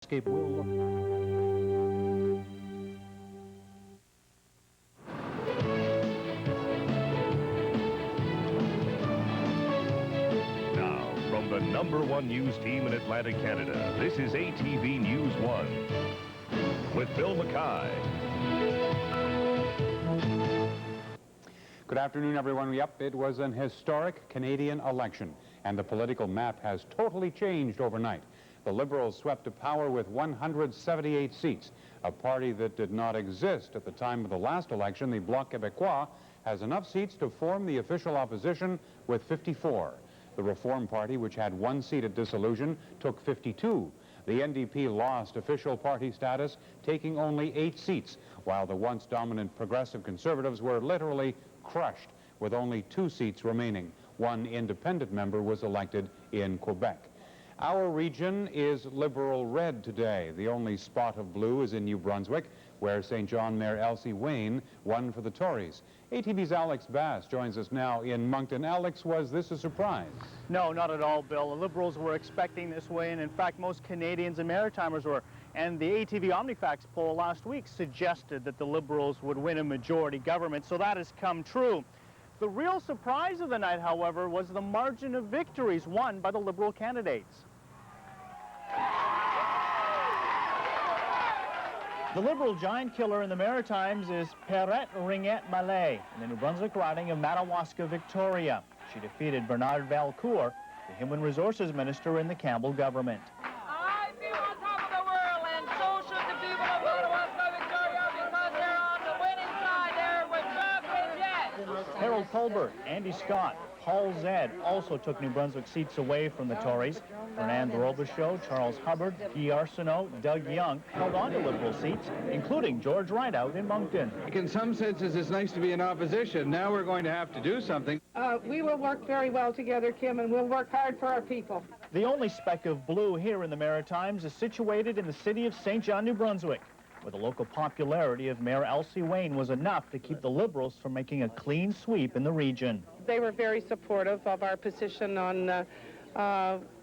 landscape will look. Now, from the #1 news team in Atlantic, Canada, this is ATV News 1 with Bill McKay. Good afternoon, everyone. Yep, it was an historic Canadian election, and the political map has totally changed overnight. The Liberals swept to power with 178 seats. A party that did not exist at the time of the last election, the Bloc Québécois, has enough seats to form the official opposition with 54. The Reform Party, which had 1 seat at dissolution, took 52. The NDP lost official party status, taking only 8 seats, while the once dominant Progressive Conservatives were literally crushed with only 2 seats remaining. 1 independent member was elected in Quebec. Our region is Liberal red today. The only spot of blue is in New Brunswick, where St. John Mayor Elsie Wayne won for the Tories. ATV's Alex Vass joins us now in Moncton. Alex, was this a surprise? No, not at all, Bill. The Liberals were expecting this win. In fact, most Canadians and Maritimers were. And the ATV Omnifax poll last week suggested that the Liberals would win a majority government, so that has come true. The real surprise of the night, however, was the margin of victories won by the Liberal candidates. The Liberal giant killer in the Maritimes is Perrette Ringette Mallet in the New Brunswick riding of Madawaska, Victoria. She defeated Bernard Valcourt, the Human Resources Minister in the Campbell government. I feel on top of the world, and so should the people of Madawaska, Victoria, because they're on the winning side there with Ringette. Harold Colbert, Andy Scott, Paul Zed also took New Brunswick seats away from the Tories. Fernand Robichaud, Charles Hubbard, Guy Arsenault, Doug Young held on to Liberal seats, including George Rideout in Moncton. In some senses, it's nice to be in opposition. Now we're going to have to do something. We will work very well together, Kim, and we'll work hard for our people. The only speck of blue here in the Maritimes is situated in the city of St. John, New Brunswick, where the local popularity of Mayor Elsie Wayne was enough to keep the Liberals from making a clean sweep in the region. They were very supportive of our position on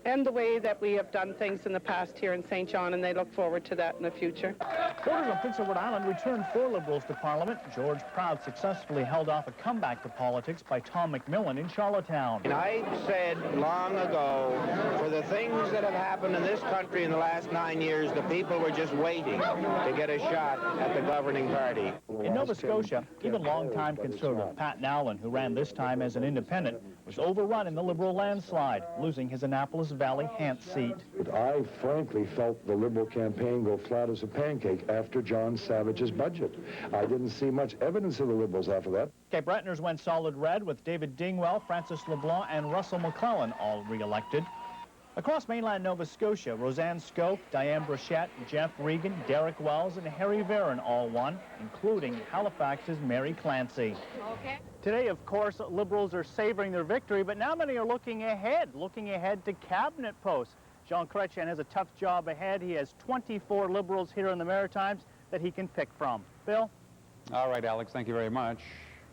and the way that we have done things in the past here in St. John, and they look forward to that in the future. Voters on Prince Edward Island returned 4 Liberals to Parliament. George Proud successfully held off a comeback to politics by Tom McMillan in Charlottetown. And I said long ago, for the things that have happened in this country in the last 9 years, the people were just waiting to get a shot at the governing party. In Nova Scotia, even longtime Conservative Pat Nowlin, who ran this time as an independent, was overrun in the Liberal landslide, losing his Annapolis Valley Hants seat. I frankly felt the Liberal campaign go flat as a pancake after John Savage's budget. I didn't see much evidence of the Liberals after that. Cape Bretoners went solid red with David Dingwell, Francis LeBlanc, and Russell McClellan all re-elected. Across mainland Nova Scotia, Roseanne Scope, Diane Bruchette, Jeff Regan, Derek Wells, and Harry Varon all won, including Halifax's Mary Clancy. Okay. Today, of course, Liberals are savoring their victory, but now many are looking ahead to cabinet posts. Jean Chrétien has a tough job ahead. He has 24 Liberals here in the Maritimes that he can pick from. Bill? All right, Alex, thank you very much.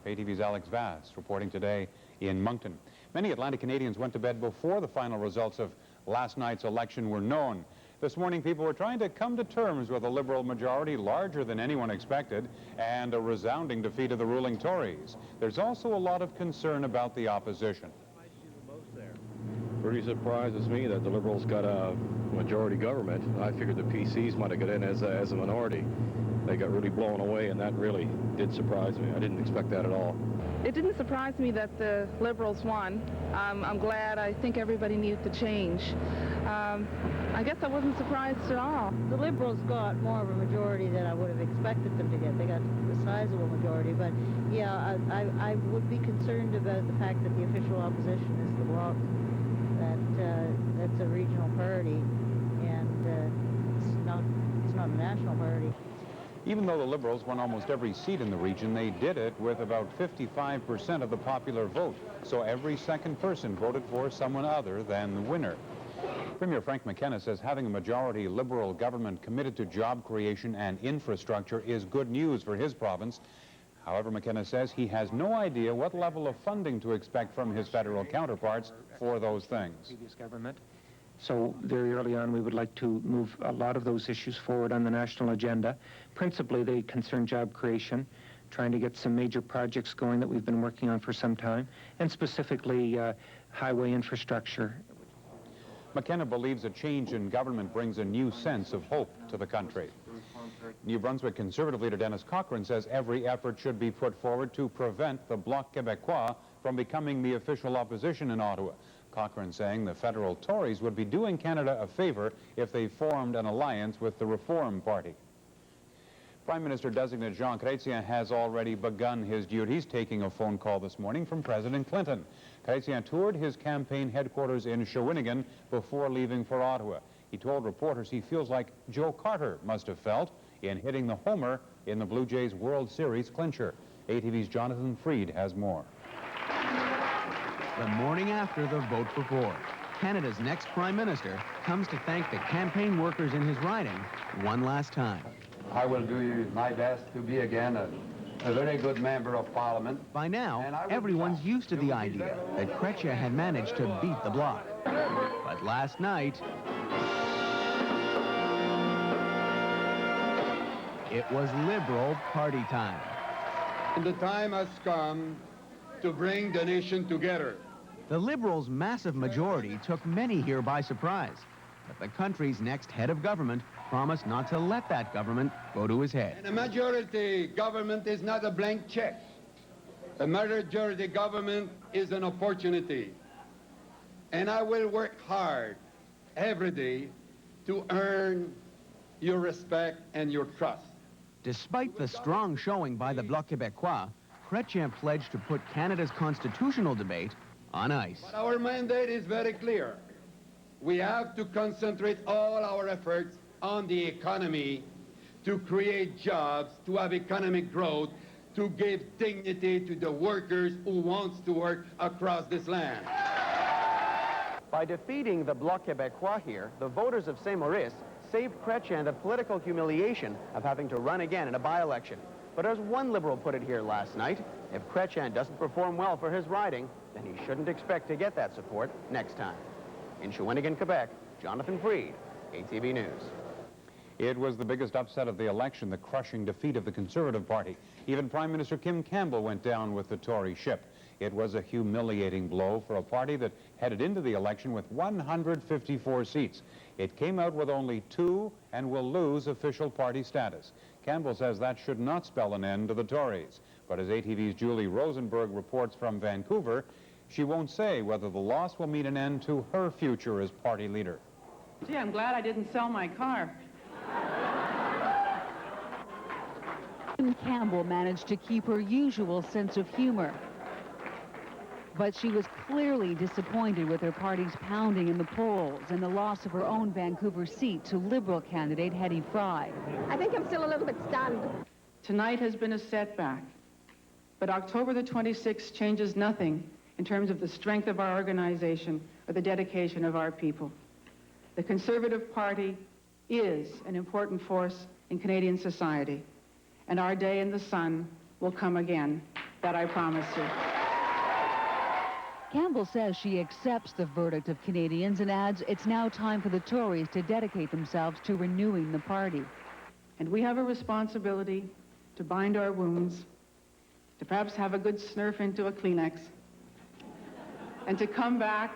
ATV's Alex Vass reporting today in Moncton. Many Atlantic Canadians went to bed before the final results of last night's election were known. This morning, people were trying to come to terms with a Liberal majority larger than anyone expected and a resounding defeat of the ruling Tories. There's also a lot of concern about the opposition. Pretty surprises me that the Liberals got a majority government. I figured the PCs might have got in as a minority. They got really blown away, and that really did surprise me. I didn't expect that at all. It didn't surprise me that the Liberals won. I'm glad. I think everybody needed to change. I guess I wasn't surprised at all. The Liberals got more of a majority than I would have expected them to get. They got a sizable majority, but yeah, I would be concerned about the fact that the official opposition is the Bloc. That's a regional party, and it's not a national party. Even though the Liberals won almost every seat in the region, they did it with about 55% of the popular vote. So every second person voted for someone other than the winner. Premier Frank McKenna says having a majority Liberal government committed to job creation and infrastructure is good news for his province. However, McKenna says he has no idea what level of funding to expect from his federal counterparts for those things. Previous government. So very early on, we would like to move a lot of those issues forward on the national agenda. Principally, they concern job creation, trying to get some major projects going that we've been working on for some time, and specifically highway infrastructure. McKenna believes a change in government brings a new sense of hope to the country. New Brunswick Conservative leader Dennis Cochrane says every effort should be put forward to prevent the Bloc Québécois from becoming the official opposition in Ottawa. Cochrane saying the federal Tories would be doing Canada a favor if they formed an alliance with the Reform Party. Prime Minister-designate Jean Chrétien has already begun his duties, taking a phone call this morning from President Clinton. Chrétien toured his campaign headquarters in Shawinigan before leaving for Ottawa. He told reporters he feels like Joe Carter must have felt in hitting the homer in the Blue Jays World Series clincher. ATV's Jonathan Freed has more. The morning after the vote for Ford, Canada's next Prime Minister comes to thank the campaign workers in his riding one last time. I will do my best to be again a very good member of Parliament. By now, everyone's used to the idea that Chrétien had managed to beat the Bloc. But last night, it was Liberal party time. And the time has come to bring the nation together. The Liberals' massive majority took many here by surprise. But the country's next head of government promised not to let that government go to his head. And a majority government is not a blank check. A majority government is an opportunity. And I will work hard every day to earn your respect and your trust. Despite the strong showing by the Bloc Québécois, Chrétien pledged to put Canada's constitutional debate on ice. But our mandate is very clear. We have to concentrate all our efforts on the economy, to create jobs, to have economic growth, to give dignity to the workers who wants to work across this land. By defeating the Bloc Québécois here, the voters of Saint-Maurice saved Chrétien the political humiliation of having to run again in a by-election. But as one Liberal put it here last night, if Chrétien doesn't perform well for his riding, then he shouldn't expect to get that support next time. In Shawinigan, Quebec, Jonathan Freed, ATV News. It was the biggest upset of the election, the crushing defeat of the Conservative Party. Even Prime Minister Kim Campbell went down with the Tory ship. It was a humiliating blow for a party that headed into the election with 154 seats. It came out with only 2 and will lose official party status. Campbell says that should not spell an end to the Tories. But as ATV's Julie Rosenberg reports from Vancouver, she won't say whether the loss will mean an end to her future as party leader. Gee, I'm glad I didn't sell my car. Kim Campbell managed to keep her usual sense of humor. But she was clearly disappointed with her party's pounding in the polls and the loss of her own Vancouver seat to Liberal candidate Hetty Fry. I think I'm still a little bit stunned. Tonight has been a setback, but October the 26th changes nothing in terms of the strength of our organization or the dedication of our people. The Conservative Party is an important force in Canadian society, and our day in the sun will come again. That I promise you. Campbell says she accepts the verdict of Canadians and adds it's now time for the Tories to dedicate themselves to renewing the party. And we have a responsibility to bind our wounds, to perhaps have a good snurf into a Kleenex, and to come back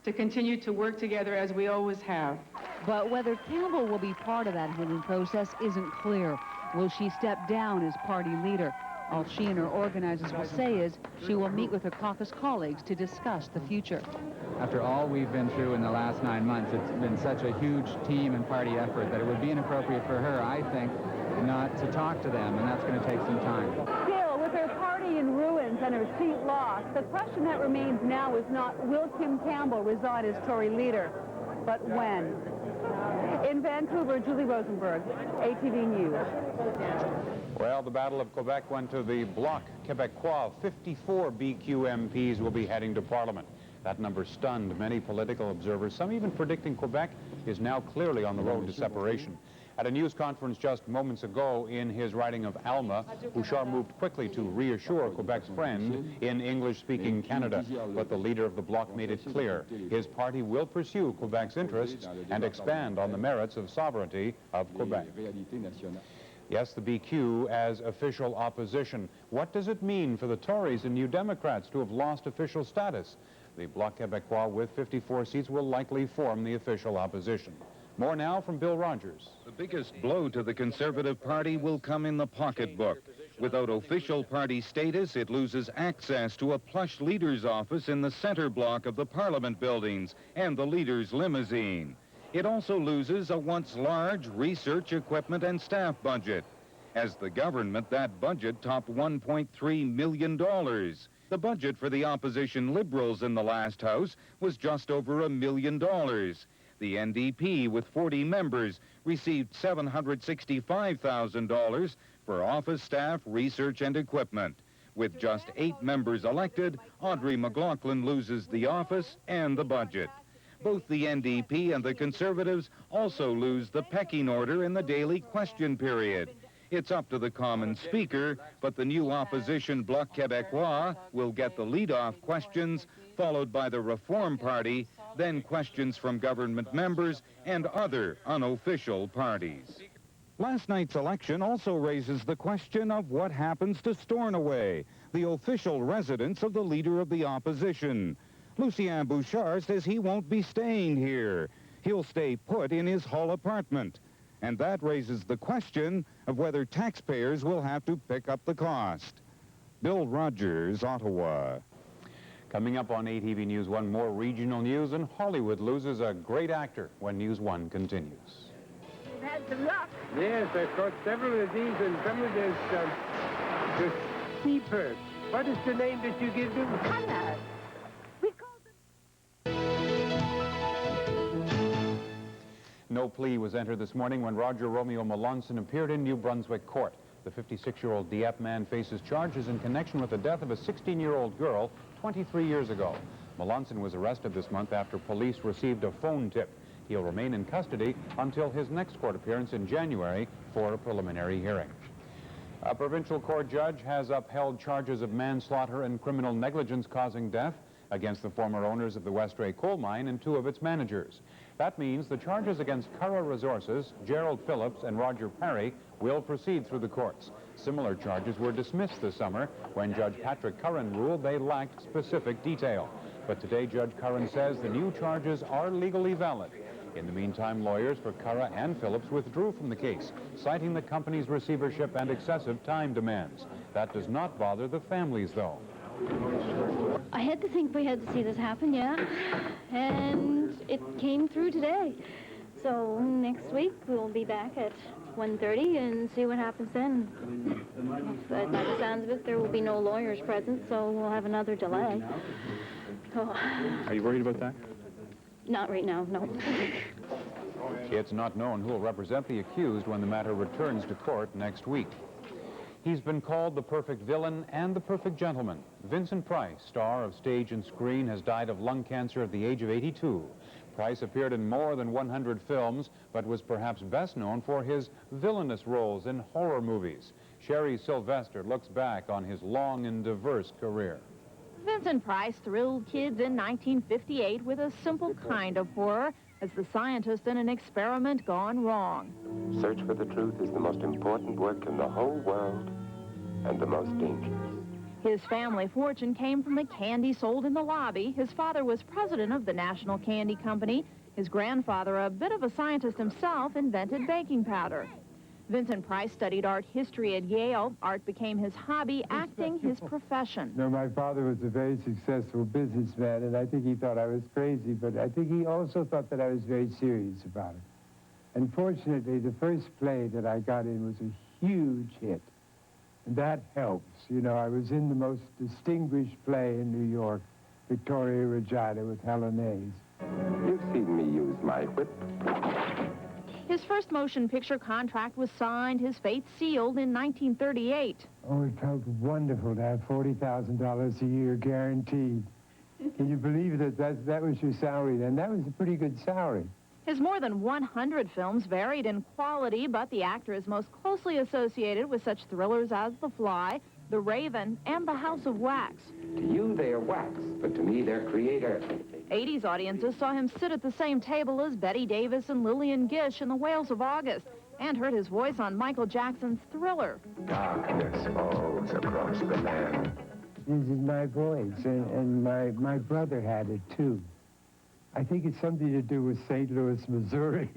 to continue to work together as we always have. But whether Campbell will be part of that healing process isn't clear. Will she step down as party leader? All she and her organizers will say is she will meet with her caucus colleagues to discuss the future. After all we've been through in the last 9 months, it's been such a huge team and party effort that it would be inappropriate for her, I think, not to talk to them, and that's going to take some time. Still, with her party in ruins and her seat lost, the question that remains now is not will Kim Campbell resign as Tory leader, but when. In Vancouver, Julie Rosenberg, ATV News. Well, the Battle of Quebec went to the Bloc Québécois. 54 BQ MPs will be heading to Parliament. That number stunned many political observers, some even predicting Quebec is now clearly on the road to separation. At a news conference just moments ago in his riding of Alma, Bouchard moved quickly to reassure Quebec's friend in English-speaking Canada. But the leader of the Bloc made it clear his party will pursue Quebec's interests and expand on the merits of sovereignty of Quebec. Yes, the BQ as official opposition. What does it mean for the Tories and New Democrats to have lost official status? The Bloc Québécois with 54 seats will likely form the official opposition. More now from Bill Rogers. The biggest blow to the Conservative Party will come in the pocketbook. Without official party status, it loses access to a plush leader's office in the center block of the Parliament buildings and the leader's limousine. It also loses a once large research, equipment, and staff budget. As the government, that budget topped $1.3 million. The budget for the opposition Liberals in the last House was just over $1 million. The NDP, with 40 members, received $765,000 for office staff, research, and equipment. With just 8 members elected, Audrey McLaughlin loses the office and the budget. Both the NDP and the Conservatives also lose the pecking order in the daily question period. It's up to the Common Speaker, but the new opposition Bloc Québécois will get the lead-off questions, followed by the Reform Party, then questions from government members and other unofficial parties. Last night's election also raises the question of what happens to Stornoway, the official residence of the leader of the opposition. Lucien Bouchard says he won't be staying here. He'll stay put in his Hull apartment. And that raises the question of whether taxpayers will have to pick up the cost. Bill Rogers, Ottawa. Coming up on ATV News 1, more regional news, and Hollywood loses a great actor when News 1 continues. You've had some luck. Yes, I've got several of these, and some of those keepers. What is the name that you give them? Color. No plea was entered this morning when Roger Romeo Melonson appeared in New Brunswick court. The 56-year-old Dieppe man faces charges in connection with the death of a 16-year-old girl 23 years ago. Melonson was arrested this month after police received a phone tip. He'll remain in custody until his next court appearance in January for a preliminary hearing. A provincial court judge has upheld charges of manslaughter and criminal negligence causing death against the former owners of the Westray coal mine and 2 of its managers. That means the charges against Curragh Resources, Gerald Phillips, and Roger Parry will proceed through the courts. Similar charges were dismissed this summer when Judge Patrick Curran ruled they lacked specific detail. But today, Judge Curran says the new charges are legally valid. In the meantime, lawyers for Curragh and Phillips withdrew from the case, citing the company's receivership and excessive time demands. That does not bother the families, though. I had to think we had to see this happen, yeah, and it came through today. So next week we'll be back at 1:30 and see what happens then. But by the sounds of it, there will be no lawyers present, so we'll have another delay. So, are you worried about that? Not right now, no. It's not known who will represent the accused when the matter returns to court next week. He's been called the perfect villain and the perfect gentleman. Vincent Price, star of stage and screen, has died of lung cancer at the age of 82. Price appeared in more than 100 films, but was perhaps best known for his villainous roles in horror movies. Sherry Sylvester looks back on his long and diverse career. Vincent Price thrilled kids in 1958 with a simple kind of horror as the scientist in an experiment gone wrong. Search for the truth is the most important work in the whole world and the most dangerous. His family fortune came from the candy sold in the lobby. His father was president of the National Candy Company. His grandfather, a bit of a scientist himself, invented baking powder. Vincent Price studied art history at Yale. Art became his hobby, acting his profession. No, my father was a very successful businessman, and I think he thought I was crazy, but I think he also thought that I was very serious about it. And fortunately, the first play that I got in was a huge hit. And that helps. You know, I was in the most distinguished play in New York, Victoria Regina, with Helen Hayes. You've seen me use my whip. His first motion picture contract was signed, his fate sealed in 1938. Oh, it felt wonderful to have $40,000 a year guaranteed. Can you believe that was your salary then? That was a pretty good salary. His more than 100 films varied in quality, but the actor is most closely associated with such thrillers as The Fly, The Raven, and The House of Wax. To you, they are wax, but to me, they're creator. 80s audiences saw him sit at the same table as Betty Davis and Lillian Gish in The Whales of August, and heard his voice on Michael Jackson's Thriller. Darkness falls across the land. This is my voice, and my brother had it, too. I think it's something to do with St. Louis, Missouri.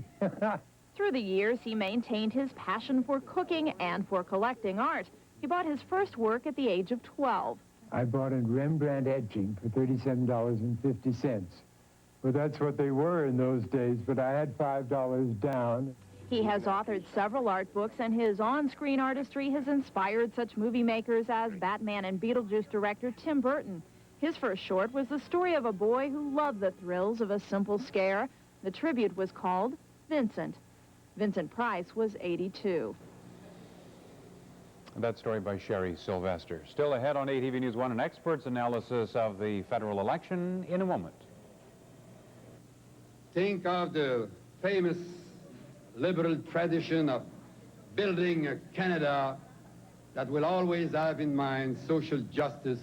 Through the years, he maintained his passion for cooking and for collecting art. He bought his first work at the age of 12. I bought a Rembrandt etching for $37.50. Well, that's what they were in those days, but I had $5 down. He has authored several art books, and his on-screen artistry has inspired such movie makers as Batman and Beetlejuice director Tim Burton. His first short was the story of a boy who loved the thrills of a simple scare. The tribute was called Vincent. Vincent Price was 82. That story by Sherry Sylvester. Still ahead on ATV News 1, an expert's analysis of the federal election in a moment. Think of the famous liberal tradition of building a Canada that will always have in mind social justice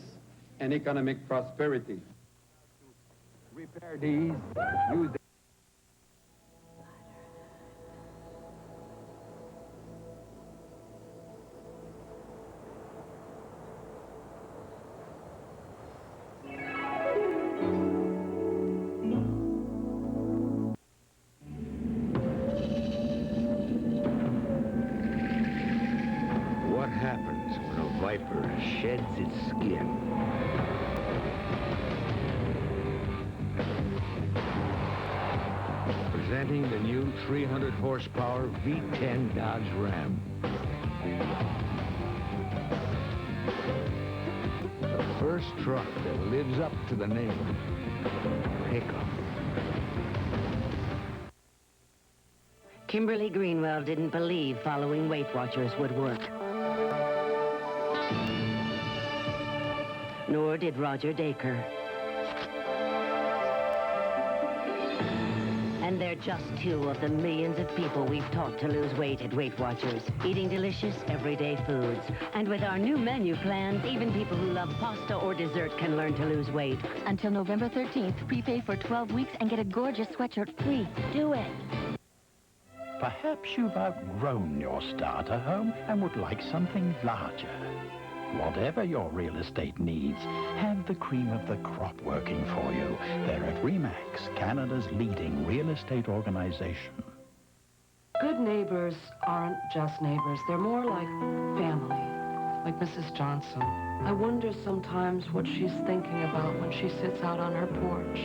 and economic prosperity. Repair these, use the What happens when a viper sheds its skin? Presenting the new 300 horsepower V10 Dodge Ram. The first truck that lives up to the name, pickup. Kimberly Greenwell didn't believe following Weight Watchers would work. Nor did Roger Dacre. And they're just two of the millions of people we've taught to lose weight at Weight Watchers, eating delicious, everyday foods. And with our new menu plans, even people who love pasta or dessert can learn to lose weight. Until November 13th, prepay for 12 weeks and get a gorgeous sweatshirt free. Do it. Perhaps you've outgrown your starter home and would like something larger. Whatever your real estate needs, have the cream of the crop working for you. They're at RE/MAX, Canada's leading real estate organization. Good neighbors aren't just neighbors. They're more like family, like Mrs. Johnson. I wonder sometimes what she's thinking about when she sits out on her porch.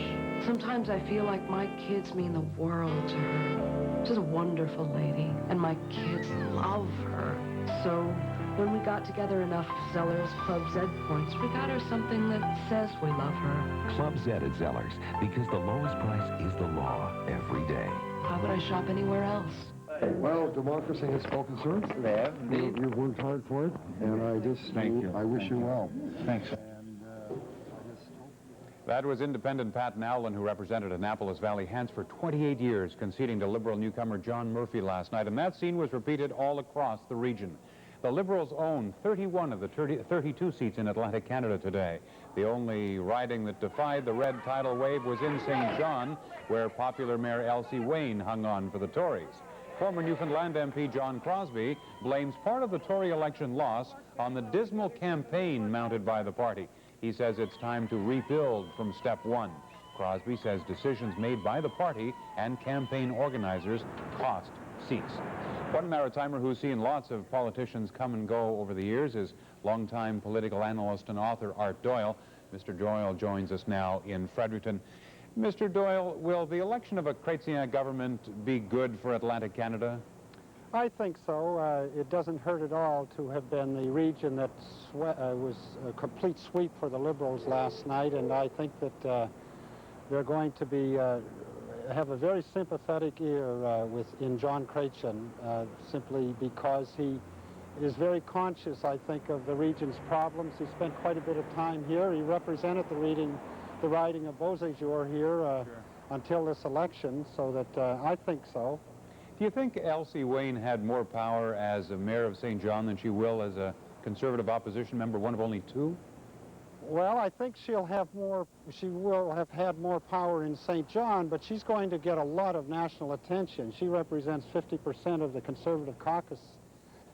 Sometimes I feel like my kids mean the world to her. She's a wonderful lady, and my kids love her. So when we got together enough Zellers Club Z points, we got her something that says we love her. Club Z at Zellers, because the lowest price is the law every day. How would I shop anywhere else? Well, democracy has spoken, sir. They have, indeed. You've worked hard for it, and I wish you well. Thanks. That was independent Pat Nowlin, who represented Annapolis Valley Hants for 28 years, conceding to Liberal newcomer John Murphy last night. And that scene was repeated all across the region. The Liberals own 31 of the 32 seats in Atlantic Canada today. The only riding that defied the red tidal wave was in St. John, where popular Mayor Elsie Wayne hung on for the Tories. Former Newfoundland MP John Crosby blames part of the Tory election loss on the dismal campaign mounted by the party. He says it's time to rebuild from step one. Crosby says decisions made by the party and campaign organizers cost seats. One Maritimer who's seen lots of politicians come and go over the years is longtime political analyst and author Art Doyle. Mr. Doyle joins us now in Fredericton. Mr. Doyle, will the election of a Chrétien government be good for Atlantic Canada? I think so. It doesn't hurt at all to have been the region that was a complete sweep for the Liberals last night, and I think that they're going to be have a very sympathetic ear in John Chrétien, simply because he is very conscious, I think, of the region's problems. He spent quite a bit of time here. He represented the riding of Beauséjour here until this election, so that I think so. Do you think Elsie Wayne had more power as a mayor of St. John than she will as a Conservative opposition member, one of only two? Well, I think she will have had more power in St. John, but she's going to get a lot of national attention. She represents 50% of the Conservative caucus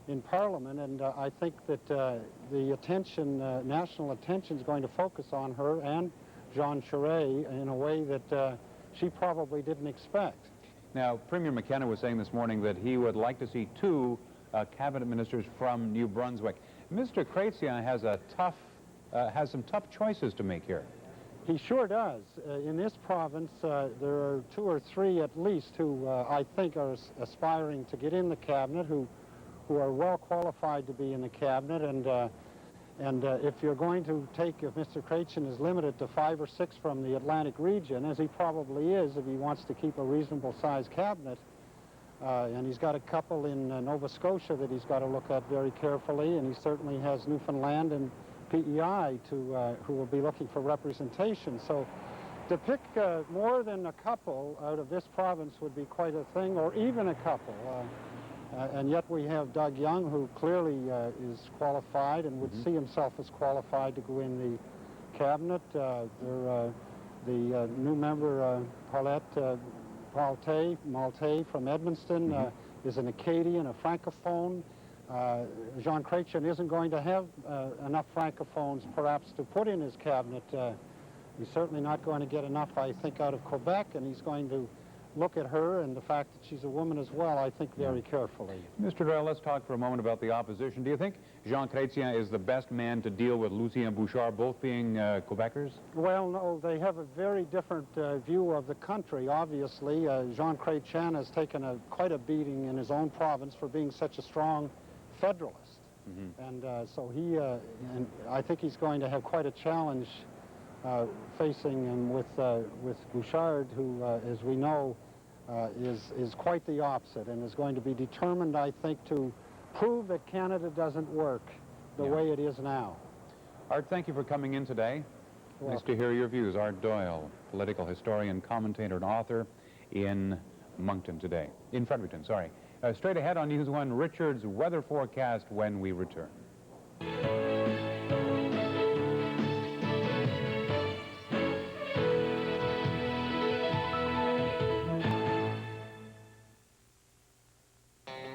in Parliament, and I think that the attention, national attention, is going to focus on her and Jean Charest in a way that she probably didn't expect. Now, Premier McKenna was saying this morning that he would like to see two cabinet ministers from New Brunswick. Mr. Grazia has some tough choices to make here. He sure does. In this province, there are two or three at least who I think are aspiring to get in the cabinet, who are well qualified to be in the cabinet, and if you're going to take, if Mr. Grazia is limited to 5 or 6 from the Atlantic region, as he probably is if he wants to keep a reasonable sized cabinet, and he's got a couple in Nova Scotia that he's got to look at very carefully, and he certainly has Newfoundland and PEI who will be looking for representation. So to pick more than a couple out of this province would be quite a thing, or even a couple. And yet we have Doug Young, who clearly is qualified and would see himself as qualified to go in the cabinet. The new member, Paulette Malte from Edmundston, is an Acadian, a Francophone. Jean Chrétien isn't going to have enough Francophones, perhaps, to put in his cabinet. He's certainly not going to get enough, I think, out of Quebec, and he's going to look at her and the fact that she's a woman as well, I think, very carefully. Mr. Doyle, let's talk for a moment about the opposition. Do you think Jean Chrétien is the best man to deal with Lucien Bouchard, both being Quebecers? Well, no, they have a very different view of the country, obviously. Jean Chrétien has taken quite a beating in his own province for being such a strong Federalist. And so and I think he's going to have quite a challenge facing him with Bouchard, who, as we know, is quite the opposite and is going to be determined, I think, to prove that Canada doesn't work the way it is now. Art, thank you for coming in today. Nice to hear your views. Art Doyle, political historian, commentator, and author in Fredericton, sorry. Straight ahead on News 1, Richard's weather forecast when we return.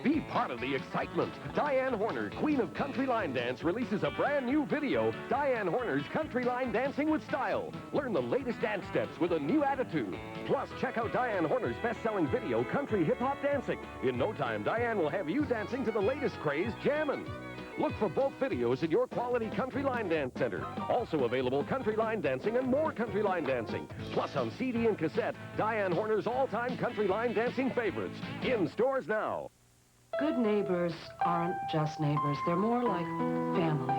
Be part of the excitement. Diane Horner, Queen of Country Line Dance, releases a brand new video, Diane Horner's Country Line Dancing with Style. Learn the latest dance steps with a new attitude. Plus, check out Diane Horner's best-selling video, Country Hip Hop Dancing. In no time, Diane will have you dancing to the latest craze, jammin'. Look for both videos at your quality Country Line Dance Center. Also available, Country Line Dancing and more Country Line Dancing. Plus, on CD and cassette, Diane Horner's all-time Country Line Dancing favorites. In stores now. Good neighbors aren't just neighbors. They're more like family,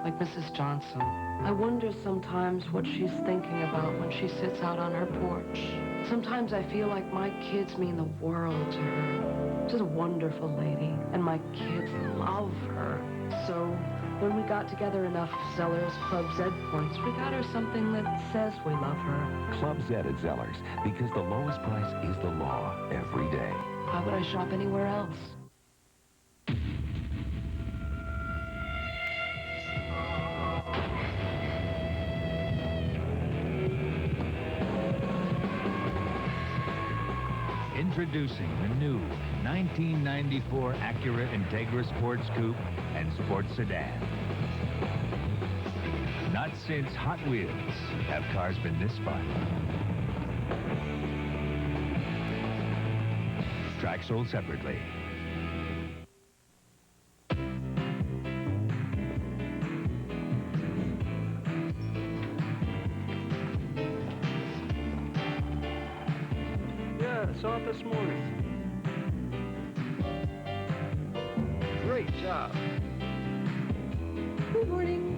like Mrs. Johnson. I wonder sometimes what she's thinking about when she sits out on her porch. Sometimes I feel like my kids mean the world to her. She's a wonderful lady, and my kids love her. So when we got together enough Zellers Club Z points, we got her something that says we love her. Club Z at Zellers, because the lowest price is the law every day. Why would I shop anywhere else? Introducing the new 1994 Acura Integra Sports Coupe and Sports Sedan. Not since Hot Wheels have cars been this fun. Track sold separately. I saw it this morning. Great job. Good morning.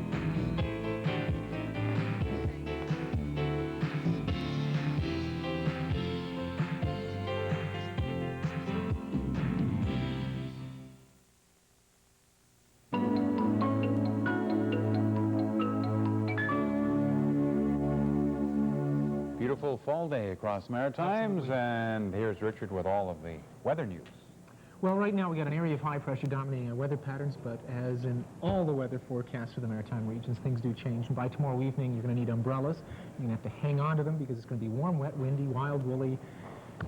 beautiful fall day across the Maritimes, and here's Richard with all of the weather news. Well, right now we got an area of high pressure dominating our weather patterns, but as in all the weather forecasts for the maritime regions, things do change. And by tomorrow evening, you're going to need umbrellas. You're going to have to hang on to them because it's going to be warm, wet, windy, wild, woolly,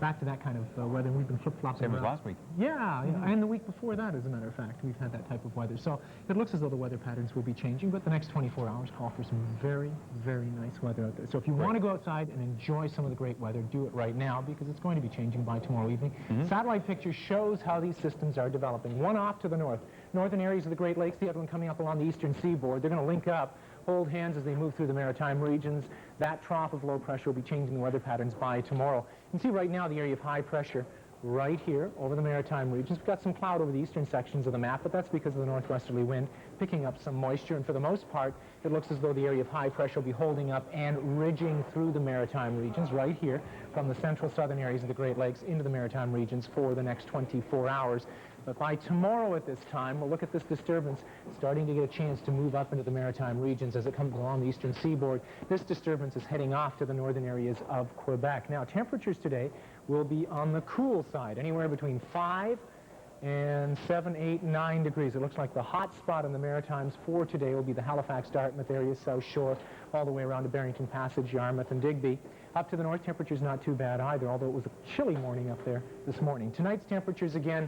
back to that kind of weather. We've been flip-flopping Same around. as last week. Yeah, and the week before that, as a matter of fact, we've had that type of weather. So it looks as though the weather patterns will be changing, but the next 24 hours call for some very, very nice weather out there. So if you want to go outside and enjoy some of the great weather, do it right now because it's going to be changing by tomorrow evening. Satellite picture shows how these systems are developing. One off to the north, northern areas of the Great Lakes, the other one coming up along the eastern seaboard. They're going to link up, hold hands as they move through the maritime regions. That trough of low pressure will be changing the weather patterns by tomorrow. You can see right now the area of high pressure right here over the maritime regions. We've got some cloud over the eastern sections of the map, but that's because of the northwesterly wind picking up some moisture. And for the most part, it looks as though the area of high pressure will be holding up and ridging through the maritime regions right here from the central southern areas of the Great Lakes into the maritime regions for the next 24 hours. But by tomorrow at this time, we'll look at this disturbance starting to get a chance to move up into the maritime regions as it comes along the eastern seaboard. This disturbance is heading off to the northern areas of Quebec. Now, temperatures today will be on the cool side, anywhere between 5 and 7, 8, 9 degrees. It looks like the hot spot in the Maritimes for today will be the Halifax, Dartmouth area, South Shore, all the way around to Barrington Passage, Yarmouth, and Digby. Up to the north, temperature's not too bad either, although it was a chilly morning up there this morning. Tonight's temperatures, again,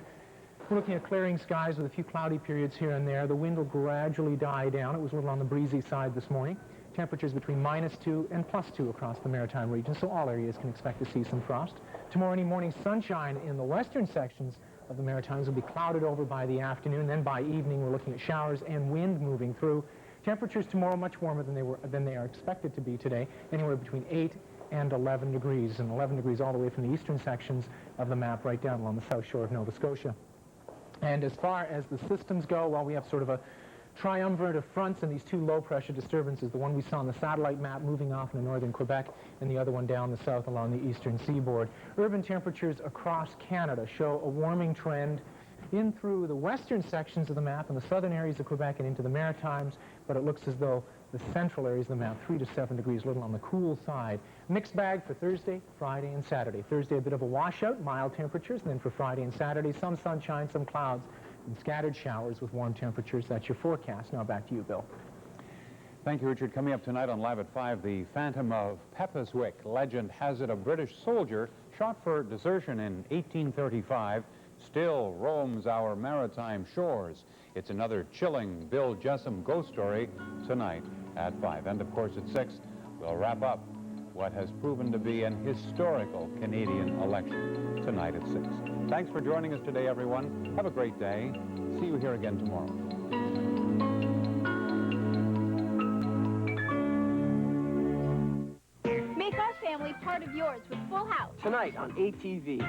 we're looking at clearing skies with a few cloudy periods here and there. The wind will gradually die down. It was a little on the breezy side this morning. Temperatures between -2 and +2 across the maritime region, so all areas can expect to see some frost. Tomorrow morning, sunshine in the western sections of the Maritimes will be clouded over by the afternoon. Then by evening, we're looking at showers and wind moving through. Temperatures tomorrow much warmer than they are expected to be today, anywhere between 8 and 11 degrees, and 11 degrees all the way from the eastern sections of the map right down along the south shore of Nova Scotia. And as far as the systems go, well, we have sort of a triumvirate of fronts and these two low-pressure disturbances, the one we saw on the satellite map moving off into northern Quebec and the other one down the south along the eastern seaboard. Urban temperatures across Canada show a warming trend in through the western sections of the map and the southern areas of Quebec and into the Maritimes, but it looks as though the central areas of the map, 3 to 7 degrees, a little on the cool side. Mixed bag for Thursday, Friday, and Saturday. Thursday, a bit of a washout, mild temperatures, and then for Friday and Saturday, some sunshine, some clouds, and scattered showers with warm temperatures. That's your forecast. Now back to you, Bill. Thank you, Richard. Coming up tonight on Live at 5, the Phantom of Pepyswick. Legend has it a British soldier shot for desertion in 1835 still roams our maritime shores. It's another chilling Bill Jessam ghost story tonight at 5. And, of course, at 6, we'll wrap up what has proven to be an historical Canadian election tonight at 6. Thanks for joining us today, everyone. Have a great day. See you here again tomorrow. Make our family part of yours with Full House. Tonight on ATV.